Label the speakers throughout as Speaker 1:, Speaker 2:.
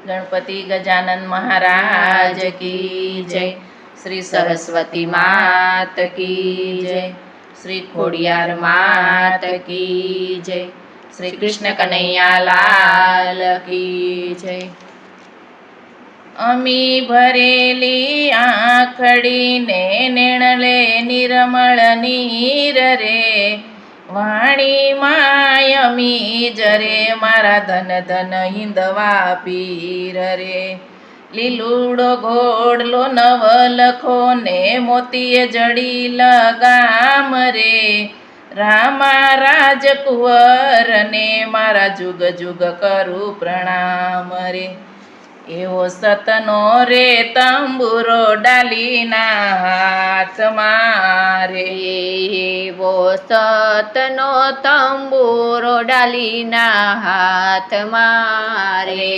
Speaker 1: गणपति गजानन महाराज की जय। श्री सरस्वती मात की जय। श्री खोडियार मात की जय। श्री कृष्ण कन्हैया लाल की जय। अमी भरेली आखड़ी ने नेणले निर्मल नीर रे वाणी मायमी जरे मारा धन धन हिंदवा पीर रे લીલુડો ઘોડલો નવલખો ને મોતીએ જડી લગામ રે રામા રાજકુંવર ને મારા જુગ જુગ કરું પ્રણામ રે એવો સતનો રે તંબુરો ડાલીના હાથમાં રે
Speaker 2: એવો સતનો તંબુરો ડાલીના હાથમાં રે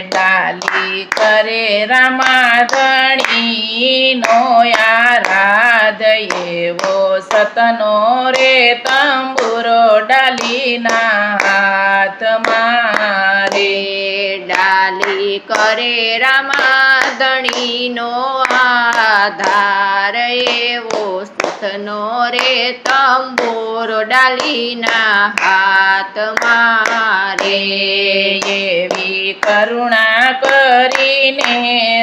Speaker 1: ડાલી કરે રામાધણીનો આરાધ એવો સતનો રે તંબુરો ડાલીના હાથમાં રે
Speaker 2: ડાલી કરે રામાધણીનો આધાર એવો સતનો રે તંબુરો ડાલીના હાથમાં રે
Speaker 1: એવી કરુણા કરીને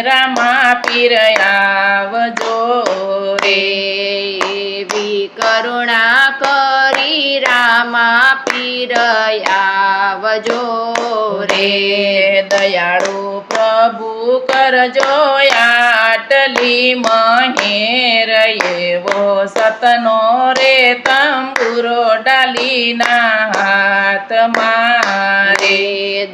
Speaker 1: રામા પીર આવજો રે
Speaker 2: એવી કરુણા કરી રામા પીર આવજો
Speaker 1: રે દયાળુ પ્રભુ કરજો આટલી મહેર એવો સતનો રે તંબુરો ડાલીના હાથમાં રે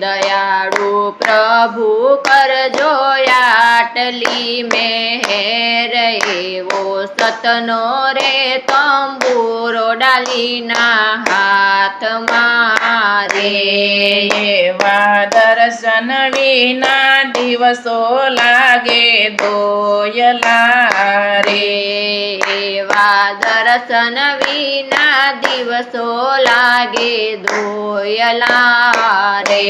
Speaker 2: દયાળુ પ્રભુ કરજો આટલી મેહેર એવો સતનો રે તંબુરો ડાલીના હાથમાં રે
Speaker 1: એવા દર્શન વિના દિવસો લાગે દોયલા રે
Speaker 2: એવા દર્શન વિના દિવસો લાગે દોયલા રે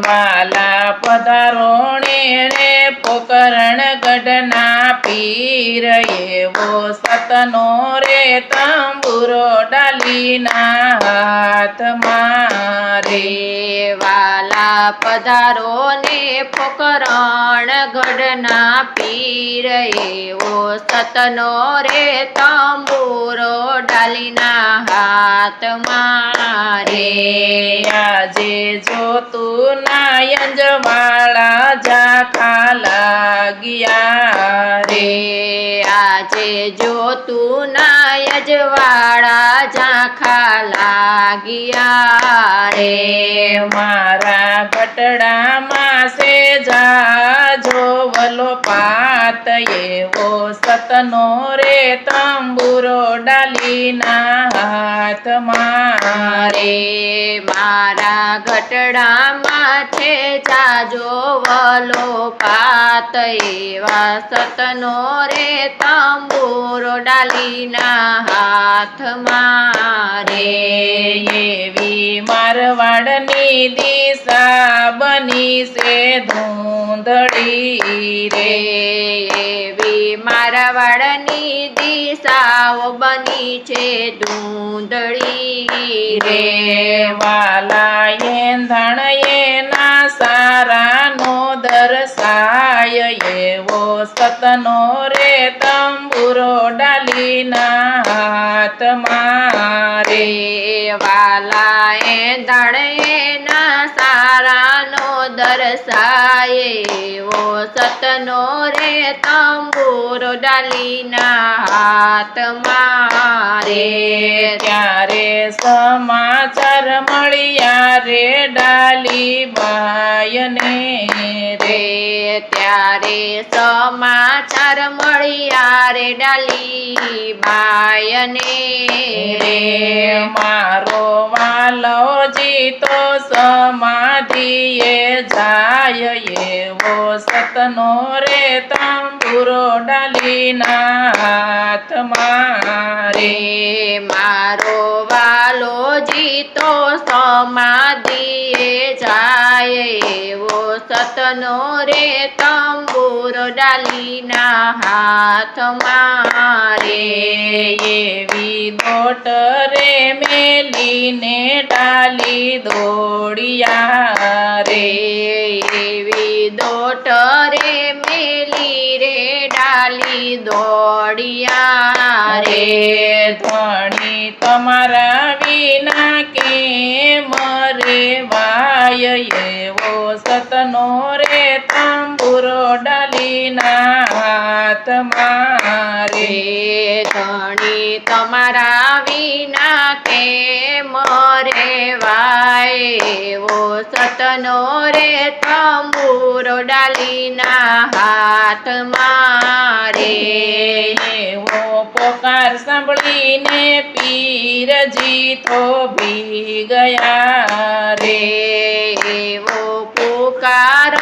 Speaker 1: વાલા પધારોણે રે પોકરણ ગઢના પીર એવો સતનો રે તંબુરો ડાલીના હાથમાં રે
Speaker 2: વાલા પધારો ને પોકરણ ગઢના પીર એવો સતનો રે તંબુરો ડાલીના હાથમાં રે
Speaker 1: આજે જોતું નાયંજવાળા ઝાંખા લાગ્યા
Speaker 2: રે આજે જોતું ના યજવાળા ઝાંખા લાગ્યા રે
Speaker 1: મારા ગટડામાં સે જાજો વલો પાત એવો સતનો રે તંબુરો ડાલીના હાથમાં
Speaker 2: રે મારા ગટડામાં છે જાજો વલો પાત એવા સતનો રે તંબુરો ડાલીના હાથમાં રે
Speaker 1: એવી મારવાડની દિશા બની છે ધૂંધળી રે
Speaker 2: એવી મારવાડની દિશાઓ બની છે ધૂંધળી
Speaker 1: રે વાલા એંધણ એના સારાનો દર્શાય એવો સતનો રે તંબુરો ડાલીના હાથમાં રે
Speaker 2: વાલા એંધણ એના સારાનો દર્શાય એવો સતનો રે તંબુરો ડાલીના હાથમાં રે
Speaker 1: ત્યારે સમાચાર મળ્યા રે ડાલી બાયને
Speaker 2: રે ત્યારે સમાચાર મળ્યા રે ડાલી બાયને
Speaker 1: રે મારો વાલોજી તો સમાધિએ જાય એવો સતનો રે તંબુરો ડાલીના હાથમાં રે
Speaker 2: મારો વાલોજી તો સમાધિએ જાય એવો સતનો રે તંબુરો ડાલીના હાથમાં રે
Speaker 1: એવી દોટ રે મેલીને ડાલી દોડિયા રે
Speaker 2: એવી દોટ રે મેલી રે ડાલી દોડિયા
Speaker 1: રે ધણી તમારા વિના કેમ રેવાય એવો સતનો રે તંબુરો ડાલીના હાથમાં રે
Speaker 2: ધણી તમારા વિના કેમ રેવાય એવો સતનો રે તંબુરો ડાલીના હાથમાં રે
Speaker 1: એવો પોકાર સાંભળીને પીરજી તો ભી ગયા રે
Speaker 2: એવો પુકાર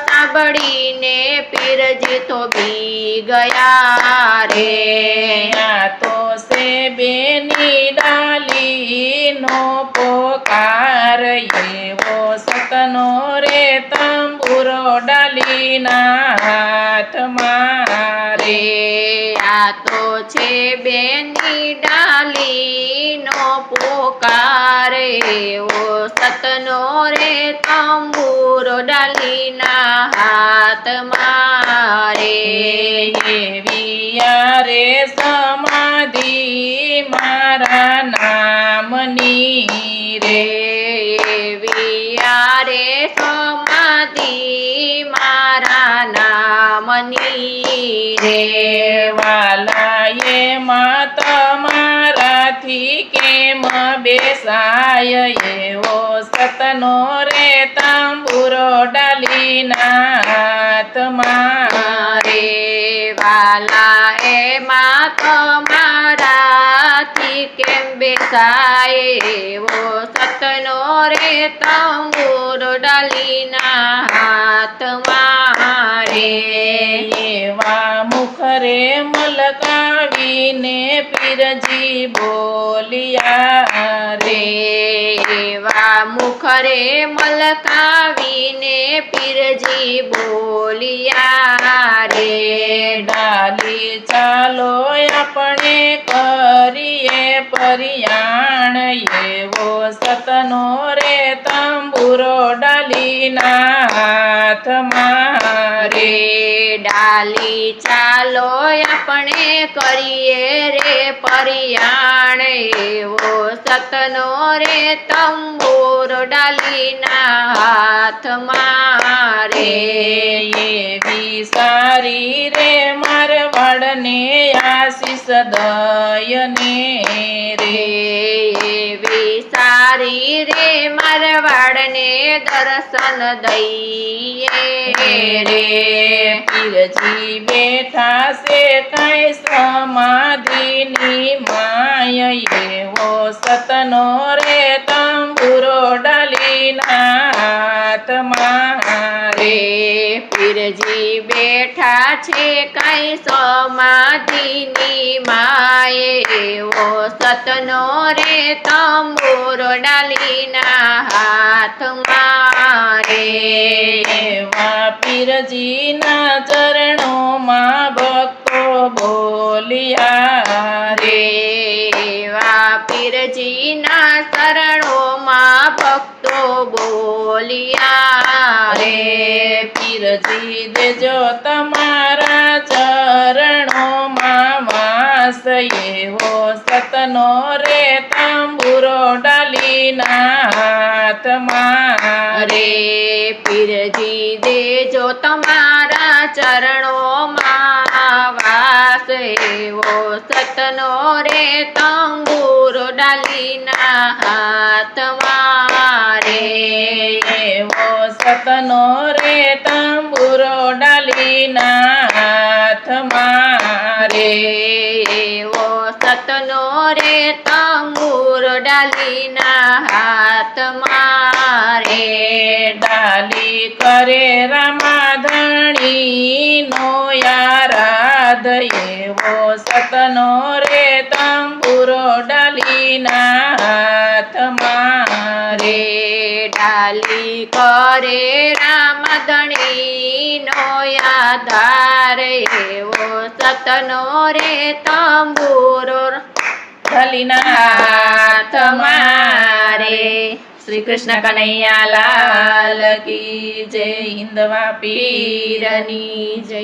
Speaker 2: સાંભળીને પીરજી તો બી ગયા રે
Speaker 1: આ તો સે બેની ડાલીનો પોકાર એવો સતનો રે તંબુરો ડાલીના હાથમાં રે
Speaker 2: આ તો છે બેની ડાલીનો પોકાર એવો સતનો રે તંબુરો ડાલીના હાથમાં રે
Speaker 1: એવી રે સમાધિ મારા નામની રે
Speaker 2: એવી રે સમાધિ મારા નામની
Speaker 1: રે વાલાએ માં તમારાથી કેમ બેસાય એવો સતનો રે તંબુરો ડાલીના હાથમાં
Speaker 2: રે વાલા એમાં તમારાથી કેમ બેસાય એવો સતનો રે તંબુરો ડાલીના હાથમાં રે
Speaker 1: એવા મુખ રે મલકાવીને પીરજી બોલિયા રે
Speaker 2: એવા મુખ રે મલકાવીને પીરજી બોલિયા રે
Speaker 1: ડાલી ચાલો આપણે કરીએ પરિયાણ એવો સતનો રે તંબુરો ડાલીના હાથમાં રે
Speaker 2: ડાલી ચાલો આપણે કરીએ રે પરિયાણ એવો સતનો રે તંબુરો ડાલીના હાથમાં રે
Speaker 1: એવી સારી રે મારવાડને આશીષ દયને રે
Speaker 2: એવી સારી રે મારવાડને દર્શન દઈએ
Speaker 1: રે પીરજી બેઠા છે કઈ સમાધિની માય એવો સતનો રે તંબુરો ડાલીના હાથમાં રે
Speaker 2: પીરજી બેઠા છે કઈ સમાધિની માએ એવો સતનો રે તંબુરો ડાલીના હાથમાં રે
Speaker 1: એવા પીરજીના ચરણોમાં ભક્તો બોલિયા રે
Speaker 2: એવા પીરજીના શરણોમાં ભક્તો બોલિયા
Speaker 1: રે પીરજી દેજો તમારા ચરણોમાં વાસ એવો સતનો રે તંબુરો ડાલીના હાથમાં
Speaker 2: રે પીરજી દેજો તમારા ચરણોમાં વાસ એવો સતનો રે તંબુરો ડાલીના હાથમાં રે
Speaker 1: એવો સતનો રે તંબુરો ડાલીના હાથમાં રે.
Speaker 2: એવો સતનો રે તંબુરો ડાલીના હાથમાં રે.
Speaker 1: ડાલી કરે રામાધણીનો આરાધ એવો સતનો રે તંબુરો ડાલીના હાથમાં રે.
Speaker 2: ડાલી કરે રામધણીનો આધાર એવો સતનો રે તંબુરો
Speaker 1: ડાલીના હાથમાં રે. શ્રી કૃષ્ણ કનૈયા લાલ કી જય. હિન્દવા પીરની
Speaker 2: પીરની જય.